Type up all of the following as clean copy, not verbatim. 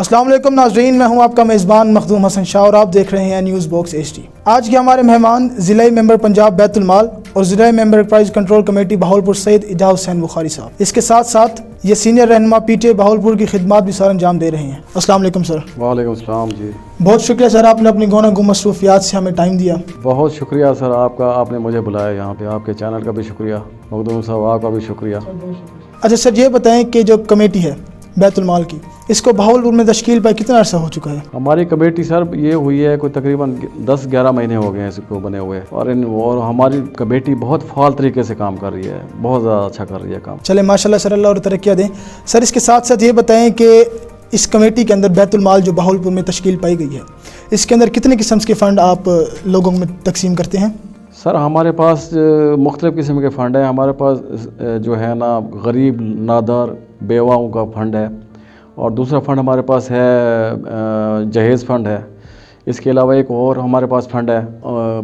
السلام علیکم ناظرین، میں ہوں آپ کا میزبان مخدوم حسن شاہ اور آپ دیکھ رہے ہیں نیوز باکس HD۔ آج کے ہمارے مہمان ضلع ممبر پنجاب بیت المال اور ضلع ممبر پرائز کنٹرول کمیٹی بہاولپور سید اعجاز حسین بخاری صاحب۔ اس کے ساتھ ساتھ یہ سینئر رہنما PTA بہاولپور کی خدمات بھی سر انجام دے رہے ہیں۔ السلام علیکم سر۔ وعلیکم السلام جی۔ بہت شکریہ سر، آپ نے اپنی گونہ گو مصروفیات سے ہمیں ٹائم دیا۔ بہت شکریہ سر آپ کا، آپ نے مجھے بلایا یہاں پہ، آپ کے چینل کا بھی شکریہ، مخدوم صاحب آپ کا بھی شکریہ۔ اچھا سر، یہ بتائیں کہ جو کمیٹی ہے بیت المال کی، اس کو بہاولپور میں تشکیل پائے کتنا عرصہ ہو چکا ہے؟ ہماری کمیٹی سر یہ ہوئی ہے کوئی تقریباً 10-11 مہینے ہو گئے ہیں اس کو بنے ہوئے، اور ہماری کمیٹی بہت فعال طریقے سے کام کر رہی ہے، بہت زیادہ اچھا کر رہی ہے کام۔ چلے ماشاءاللہ سر، اللہ اور ترقیاں دیں۔ سر اس کے ساتھ ساتھ یہ بتائیں کہ اس کمیٹی کے اندر بیت المال جو بہاولپور میں تشکیل پائی گئی ہے، اس کے اندر کتنے قسم کے فنڈ آپ لوگوں میں تقسیم کرتے ہیں؟ سر ہمارے پاس مختلف قسم کے فنڈ ہیں، ہمارے پاس جو ہے نا غریب نادار بیواؤں کا فنڈ ہے، اور دوسرا فنڈ ہمارے پاس ہے جہیز فنڈ ہے۔ اس کے علاوہ ایک اور ہمارے پاس فنڈ ہے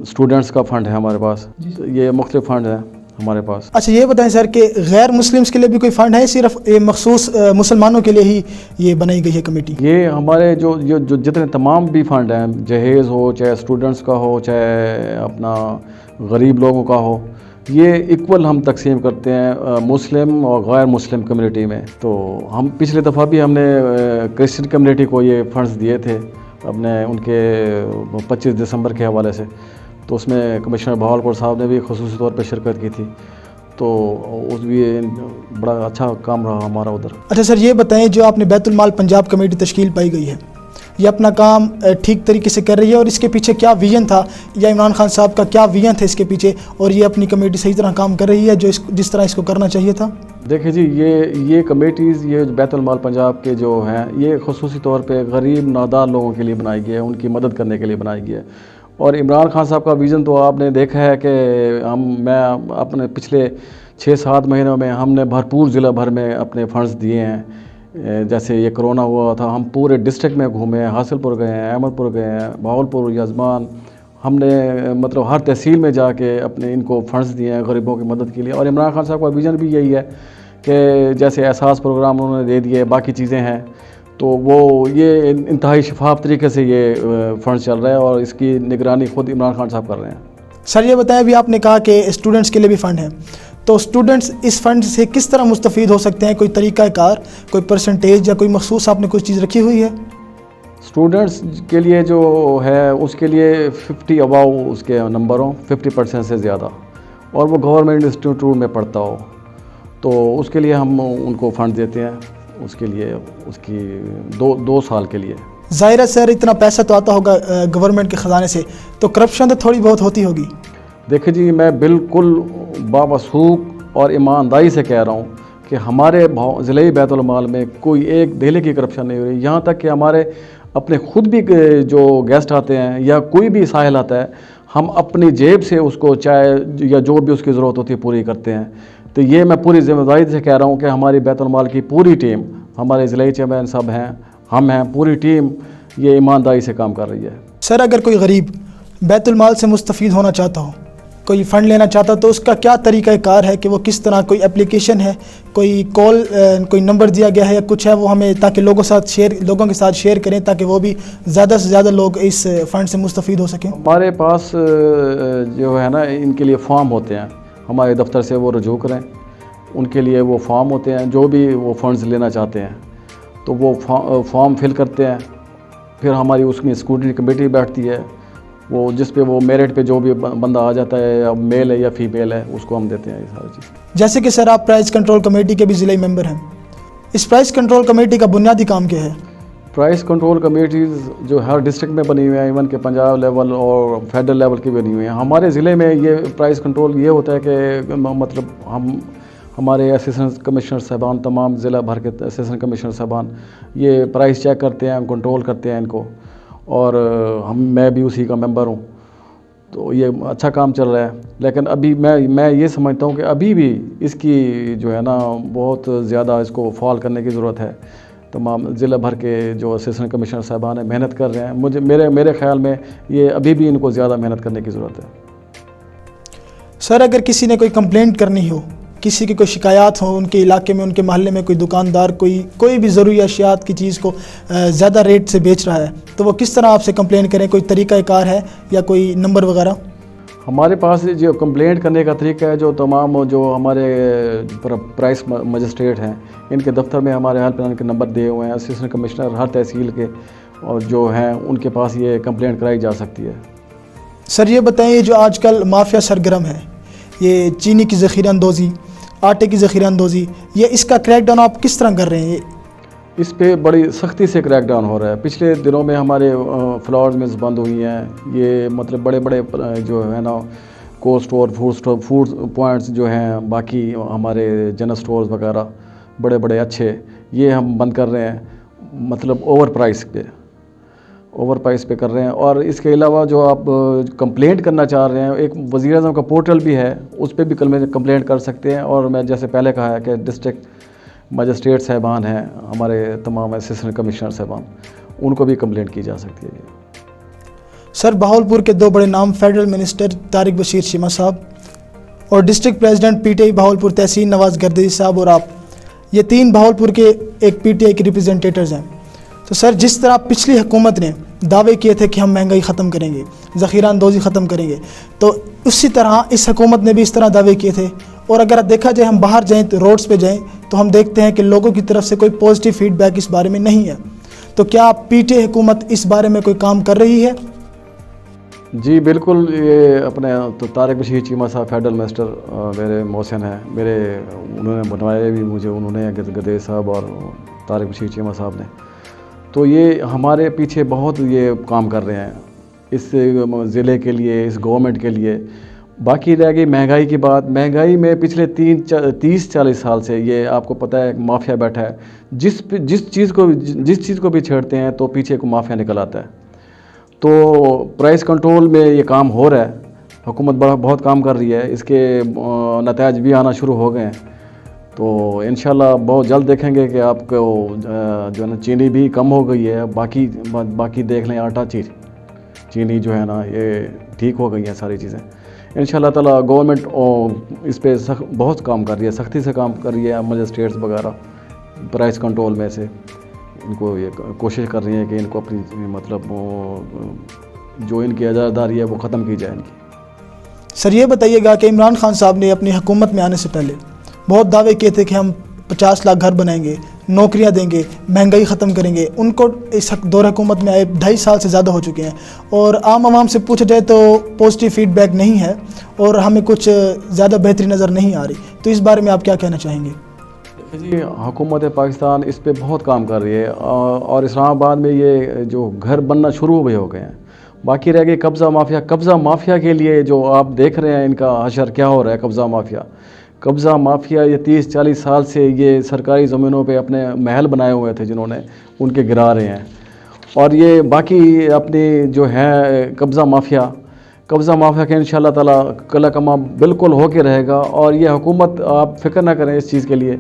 اسٹوڈنٹس کا فنڈ ہے ہمارے پاس۔ یہ مختلف فنڈ ہیں ہمارے پاس۔ اچھا یہ بتائیں سر کہ غیر مسلمس کے لیے بھی کوئی فنڈ ہے، صرف مخصوص مسلمانوں کے لیے ہی یہ بنائی گئی ہے کمیٹی؟ یہ ہمارے جو جتنے تمام بھی فنڈ ہیں، جہیز ہو چاہے اسٹوڈنٹس کا ہو چاہے اپنا غریب لوگوں کا ہو، یہ ایکول ہم تقسیم کرتے ہیں مسلم اور غیر مسلم کمیونٹی میں۔ تو ہم پچھلے دفعہ بھی ہم نے کرسچن کمیونٹی کو یہ فنڈز دیے تھے اپنے ان کے 25 دسمبر کے حوالے سے، تو اس میں کمشنر بہاولپور صاحب نے بھی خصوصی طور پہ شرکت کی تھی، تو اس بھی بڑا اچھا کام رہا ہمارا ادھر۔ اچھا سر یہ بتائیں، جو آپ نے بیت المال پنجاب کمیٹی تشکیل پائی گئی ہے، یہ اپنا کام ٹھیک طریقے سے کر رہی ہے، اور اس کے پیچھے کیا ویژن تھا، یا عمران خان صاحب کا کیا ویژن تھا اس کے پیچھے، اور یہ اپنی کمیٹی صحیح طرح کام کر رہی ہے جس طرح اس کو کرنا چاہیے تھا؟ دیکھیں جی، یہ کمیٹیز، یہ بیت المال پنجاب کے جو ہیں، یہ خصوصی طور پہ غریب نادار لوگوں کے لیے بنائی گئی ہے، ان کی مدد کرنے کے لیے بنائی گئی ہے۔ اور عمران خان صاحب کا ویژن تو آپ نے دیکھا ہے کہ میں اپنے پچھلے 6-7 مہینوں میں ہم نے بھرپور ضلع بھر میں اپنے فنڈز دیے ہیں۔ جیسے یہ کرونا ہوا تھا، ہم پورے ڈسٹرکٹ میں گھومے ہیں، حاصل پور گئے ہیں، احمد پور گئے ہیں، بہاولپور، یزمان، ہم نے مطلب ہر تحصیل میں جا کے اپنے ان کو فنڈز دیے ہیں غریبوں کی مدد کے لیے۔ اور عمران خان صاحب کا ویژن بھی یہی ہے کہ جیسے احساس پروگرام انہوں نے دے دیے، باقی چیزیں ہیں، تو وہ یہ انتہائی شفاف طریقے سے یہ فنڈ چل رہا ہے، اور اس کی نگرانی خود عمران خان صاحب کر رہے ہیں۔ سر یہ بتائیں، ابھی آپ نے کہا کہ اسٹوڈنٹس کے لیے بھی فنڈ ہے، تو اسٹوڈنٹس اس فنڈ سے کس طرح مستفید ہو سکتے ہیں؟ کوئی طریقہ کار، کوئی پرسنٹیج یا کوئی مخصوص آپ نے کوئی چیز رکھی ہوئی ہے؟ اسٹوڈنٹس کے لیے جو ہے اس کے لیے 50 اباؤ اس کے نمبر ہوں، 50% سے زیادہ، اور وہ گورنمنٹ انسٹیٹیوٹ میں پڑھتا ہو، تو اس کے لیے ہم ان کو فنڈ دیتے ہیں، اس کے لیے اس کی 2 سال کے لیے۔ ظاہر ہے سر، اتنا پیسہ تو آتا ہوگا گورنمنٹ کے خزانے سے، تو کرپشن تو تھوڑی بہت ہوتی ہوگی؟ دیکھیں جی، میں بالکل باوثوق اور ایمانداری سے کہہ رہا ہوں کہ ہمارے ضلع بیت المال میں کوئی ایک دھیلے کی کرپشن نہیں ہو رہی، یہاں تک کہ ہمارے اپنے خود بھی جو گیسٹ آتے ہیں یا کوئی بھی سائل آتا ہے، ہم اپنی جیب سے اس کو چائے یا جو بھی اس کی ضرورت ہوتی ہے پوری کرتے ہیں۔ تو یہ میں پوری ذمہ داری سے کہہ رہا ہوں کہ ہماری بیت المال کی پوری ٹیم، ہمارے ضلعی چیئرمین صاحب ہیں، ہم ہیں، پوری ٹیم یہ ایمانداری سے کام کر رہی ہے۔ سر اگر کوئی غریب بیت المال سے مستفید ہونا چاہتا ہو، کوئی فنڈ لینا چاہتا تو اس کا کیا طریقہ کار ہے کہ وہ کس طرح، کوئی اپلیکیشن ہے، کوئی کال، کوئی نمبر دیا گیا ہے یا کچھ ہے، وہ ہمیں تاکہ لوگوں کے ساتھ شیئر کریں تاکہ وہ بھی زیادہ سے زیادہ لوگ اس فنڈ سے مستفید ہو سکیں؟ ہمارے پاس جو ہے نا ان کے لیے فارم ہوتے ہیں، ہمارے دفتر سے وہ رجوع کریں، ان کے لیے وہ فارم ہوتے ہیں، جو بھی وہ فنڈز لینا چاہتے ہیں تو وہ فارم فل کرتے ہیں، پھر ہماری اس میں اسکروٹنی کمیٹی بیٹھتی ہے، وہ جس پہ وہ میرٹ پہ جو بھی بندہ آ جاتا ہے، یا میل ہے یا فیمیل ہے، اس کو ہم دیتے ہیں یہ ساری چیز۔ جیسے کہ سر آپ پرائز کنٹرول کمیٹی کے بھی ضلعی ممبر ہیں، اس پرائز کنٹرول کمیٹی کا بنیادی کام کیا ہے؟ پرائز کنٹرول کمیٹیز جو ہر ڈسٹرکٹ میں بنی ہوئی ہیں، ایون کہ پنجاب لیول اور فیڈرل لیول کی بنی ہوئی ہیں، ہمارے ضلع میں یہ پرائز کنٹرول یہ ہوتا ہے کہ مطلب ہمارے اسسٹنٹ کمشنر صاحبان، تمام ضلع بھر کے اسسٹنٹ کمشنر صاحبان یہ پرائز چیک کرتے ہیں، کنٹرول کرتے ہیں ان کو، اور میں بھی اسی کا ممبر ہوں، تو یہ اچھا کام چل رہا ہے۔ لیکن ابھی میں یہ سمجھتا ہوں کہ ابھی بھی اس کی جو ہے نا بہت زیادہ اس کو فعال کرنے کی ضرورت ہے۔ تمام ضلع بھر کے جو اسسٹنٹ کمشنر صاحبان ہیں محنت کر رہے ہیں، میرے خیال میں یہ ابھی بھی ان کو زیادہ محنت کرنے کی ضرورت ہے۔ سر اگر کسی نے کوئی کمپلینٹ کرنی ہو کسی کی کوئی شکایات ہوں ان کے علاقے میں، ان کے محلے میں کوئی دکاندار کوئی بھی ضروری اشیاء کی چیز کو زیادہ ریٹ سے بیچ رہا ہے، تو وہ کس طرح آپ سے کمپلین کریں؟ کوئی طریقہ کار ہے یا کوئی نمبر وغیرہ؟ ہمارے پاس جو کمپلینٹ کرنے کا طریقہ ہے، جو تمام جو ہمارے پرائس مجسٹریٹ ہیں ان کے دفتر میں ہمارے ہیلپ لائن کے نمبر دیے ہوئے ہیں، اسسٹنٹ کمشنر ہر تحصیل کے اور جو ہیں ان کے پاس یہ کمپلینٹ کرائی جا سکتی ہے۔ سر یہ بتائیں، جو آج کل مافیا سرگرم ہے، یہ چینی کی ذخیرہ اندوزی، آٹے کی ذخیرہ اندوزی، یہ اس کا کریک ڈاؤن آپ کس طرح کر رہے ہیں؟ اس پہ بڑی سختی سے کریک ڈاؤن ہو رہا ہے۔ پچھلے دنوں میں ہمارے فلاورز ملز بند ہوئی ہیں، یہ مطلب بڑے بڑے جو ہے نا کولڈ اسٹور، فوڈ پوائنٹس جو ہیں، باقی ہمارے جنرل اسٹورز وغیرہ بڑے بڑے اچھے، یہ ہم بند کر رہے ہیں، مطلب اوور پرائس پہ کر رہے ہیں۔ اور اس کے علاوہ جو آپ کمپلینٹ کرنا چاہ رہے ہیں، ایک وزیر اعظم کا پورٹل بھی ہے، اس پہ بھی کمپلینٹ کر سکتے ہیں۔ اور میں جیسے پہلے کہا ہے کہ ڈسٹرکٹ مجسٹریٹ صاحبان ہیں، ہمارے تمام اسسٹنٹ کمشنر صاحبان، ان کو بھی کمپلینٹ کی جا سکتی ہے۔ سر بہاولپور کے 2 بڑے نام، فیڈرل منسٹر طارق بشیر چیمہ صاحب اور district president P T I Bahawalpur تحسین نواز گردیزی صاحب اور آپ، یہ 3 بہاولپور کے ایک پی ٹی آئی کے ریپرزنٹیٹرز ہیں۔ تو سر جس طرح پچھلی حکومت نے دعوے کیے تھے کہ ہم مہنگائی ختم کریں گے، ذخیرہ اندوزی ختم کریں گے، تو اسی طرح اس حکومت نے بھی اس طرح دعوے کیے تھے۔ اور اگر دیکھا جائے، ہم باہر جائیں تو روڈز پہ جائیں تو ہم دیکھتے ہیں کہ لوگوں کی طرف سے کوئی پازیٹیو فیڈ بیک اس بارے میں نہیں ہے۔ تو کیا پی ٹی آئی حکومت اس بارے میں کوئی کام کر رہی ہے؟ جی بالکل، یہ اپنے تو طارق بشیر چیمہ صاحب فیڈرل منسٹر میرے محسن ہیں، انہوں نے بنوائے بھی مجھے، انہوں نے گردیزی صاحب اور طارق بشیر چیمہ صاحب نے، تو یہ ہمارے پیچھے بہت یہ کام کر رہے ہیں اس ضلع کے لیے، اس گورنمنٹ کے لیے۔ باقی رہ گئی مہنگائی کی بات، مہنگائی میں پچھلے 30-40 سال سے یہ آپ کو پتہ ہے مافیا بیٹھا ہے، جس چیز کو بھی چھیڑتے ہیں تو پیچھے کو مافیا نکل آتا ہے۔ تو پرائس کنٹرول میں یہ کام ہو رہا ہے، حکومت بہت کام کر رہی ہے، اس کے نتائج بھی آنا شروع ہو گئے ہیں۔ تو انشاءاللہ بہت جلد دیکھیں گے کہ آپ کو جو ہے نا چینی بھی کم ہو گئی ہے، باقی دیکھ لیں آٹا چینی جو ہے نا یہ ٹھیک ہو گئی ہیں ساری چیزیں انشاءاللہ تعالیٰ۔ گورنمنٹ اس پہ بہت کام کر رہی ہے، سختی سے کام کر رہی ہے، مجسٹریٹس وغیرہ پرائس کنٹرول میں سے ان کو یہ کوشش کر رہی ہیں کہ ان کو اپنی مطلب جو ان کی اجاراداری ہے وہ ختم کی جائے ان کی۔ سر یہ بتائیے گا کہ عمران خان صاحب نے اپنی حکومت میں آنے سے پہلے بہت دعوے کیے تھے کہ ہم 50 لاکھ گھر بنائیں گے، نوکریاں دیں گے، مہنگائی ختم کریں گے۔ ان کو اس دور حکومت میں آئے 2.5 سال سے زیادہ ہو چکے ہیں، اور عام عوام سے پوچھا جائے تو پازیٹیو فیڈ بیک نہیں ہے اور ہمیں کچھ زیادہ بہتری نظر نہیں آ رہی۔ تو اس بارے میں آپ کیا کہنا چاہیں گے؟ جی حکومت پاکستان اس پہ بہت کام کر رہی ہے، اور اسلام آباد میں یہ جو گھر بننا شروع بھی ہو گئے ہیں۔ باقی رہ گئی قبضہ مافیا کے لیے جو آپ دیکھ رہے ہیں ان کا حشر کیا ہو رہا ہے۔ قبضہ مافیا یہ 30-40 سال سے یہ سرکاری زمینوں پہ اپنے محل بنائے ہوئے تھے جنہوں نے، ان کے گرا رہے ہیں۔ اور یہ باقی اپنی جو ہے قبضہ مافیا کے انشاءاللہ تعالیٰ کلا کما بالکل ہو کے رہے گا۔ اور یہ حکومت، آپ فکر نہ کریں اس چیز کے لیے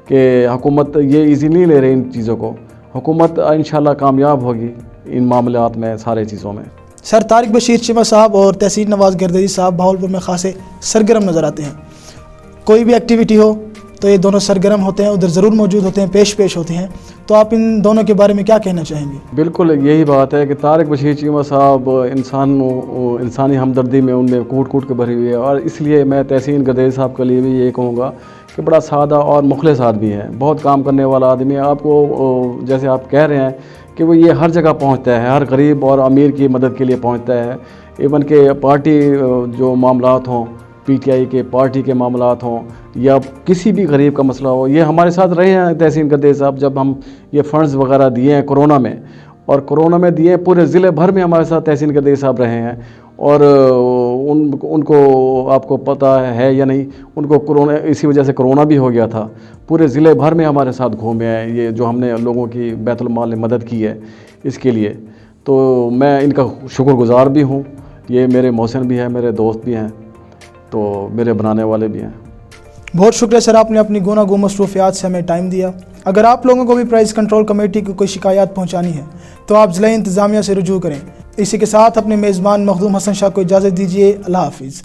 کہ حکومت یہ ایزی نہیں لے رہی ان چیزوں کو، حکومت انشاءاللہ کامیاب ہوگی ان معاملات میں، سارے چیزوں میں۔ سر طارق بشیر چیمہ صاحب اور تحسین نواز گردیزی صاحب بہاولپور میں خاصے سرگرم نظر آتے ہیں، کوئی بھی ایکٹیویٹی ہو تو یہ دونوں سرگرم ہوتے ہیں، ادھر ضرور موجود ہوتے ہیں، پیش ہوتے ہیں۔ تو آپ ان دونوں کے بارے میں کیا کہنا چاہیں گے؟ بالکل یہی بات ہے کہ طارق بشیر چیمہ صاحب انسانی ہمدردی میں ان میں کوٹ کے بھری ہوئی ہے، اور اس لیے میں تحسین گردیزی صاحب کے لیے بھی یہ کہوں گا کہ بڑا سادہ اور مخلص آدمی ہے، بہت کام کرنے والا آدمی ہے۔ آپ کو جیسے آپ کہہ رہے ہیں کہ وہ یہ ہر جگہ پہنچتا ہے، ہر غریب اور امیر کی مدد کے لیے پہنچتا ہے، ایون کہ پارٹی جو معاملات ہوں، پی ٹی آئی کے پارٹی کے معاملات ہوں یا کسی بھی غریب کا مسئلہ ہو، یہ ہمارے ساتھ رہے ہیں تحسین گردیزی صاحب۔ جب ہم یہ فنڈز وغیرہ دیے ہیں کورونا میں دیے، پورے ضلع بھر میں ہمارے ساتھ تحسین گردیزی صاحب رہے ہیں، اور ان کو آپ کو پتہ ہے یا نہیں، ان کو کورونا، اسی وجہ سے کورونا بھی ہو گیا تھا، پورے ضلع بھر میں ہمارے ساتھ گھومے ہیں، یہ جو ہم نے لوگوں کی بیت المال نے مدد کی ہے اس کے لیے، تو میں ان کا شکر گزار بھی ہوں۔ یہ میرے محسن بھی ہیں، میرے دوست بھی ہیں، تو میرے بنانے والے بھی ہیں۔ بہت شکریہ سر، آپ نے اپنی گوناگوں مصروفیات سے ہمیں ٹائم دیا۔ اگر آپ لوگوں کو بھی پرائز کنٹرول کمیٹی کو کوئی شکایات پہنچانی ہے تو آپ ضلع انتظامیہ سے رجوع کریں۔ اسی کے ساتھ اپنے میزبان مخدوم حسن شاہ کو اجازت دیجیے۔ اللہ حافظ۔